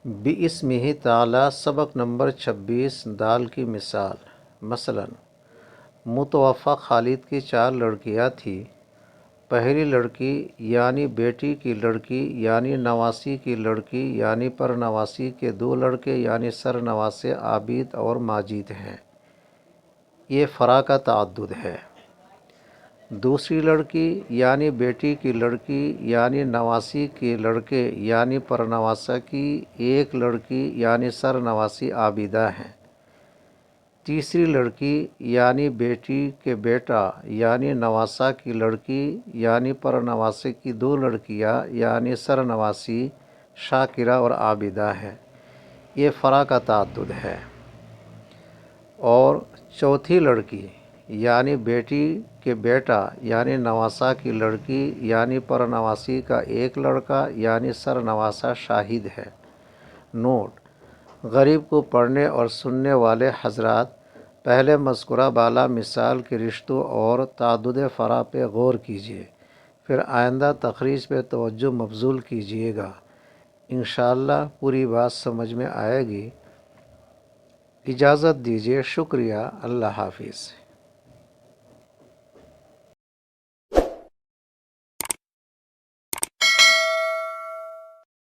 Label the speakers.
Speaker 1: بِاسْمِہِ تعالیٰ سبق نمبر 26 دال کی مثال۔ مثلا متوفی خالد کی 4 لڑکیاں تھیں۔ پہلی لڑکی یعنی بیٹی کی لڑکی یعنی نواسی کی لڑکی یعنی پرنواسی کے 2 لڑکے یعنی سرنواسے عابد اور ماجد ہیں۔ یہ فرا کا تعدد ہے۔ دوسری لڑکی یعنی بیٹی کی لڑکی یعنی نواسی کے لڑکے یعنی پرنواسہ کی 1 لڑکی یعنی سرنواسی عابدہ ہیں۔ تیسری لڑکی یعنی بیٹی کے بیٹا یعنی نواسہ کی لڑکی یعنی پرنواسے کی 2 لڑکیاں یعنی سرنواسی شاکرہ اور عابدہ ہیں۔ یہ فرا کا تعدد ہے۔ اور چوتھی لڑکی یعنی بیٹی کے بیٹا یعنی نواسہ کی لڑکی یعنی پرنواسی کا 1 لڑکا یعنی سرنواسہ شاہد ہے۔ نوٹ: غریب کو پڑھنے اور سننے والے حضرات پہلے مذکورہ بالا مثال کے رشتوں اور تعدد فرا پہ غور کیجیے، پھر آئندہ تخریج پہ توجہ مبذول کیجیے گا۔ انشاءاللہ پوری بات سمجھ میں آئے گی۔ اجازت دیجیے۔ شکریہ۔ اللہ حافظ۔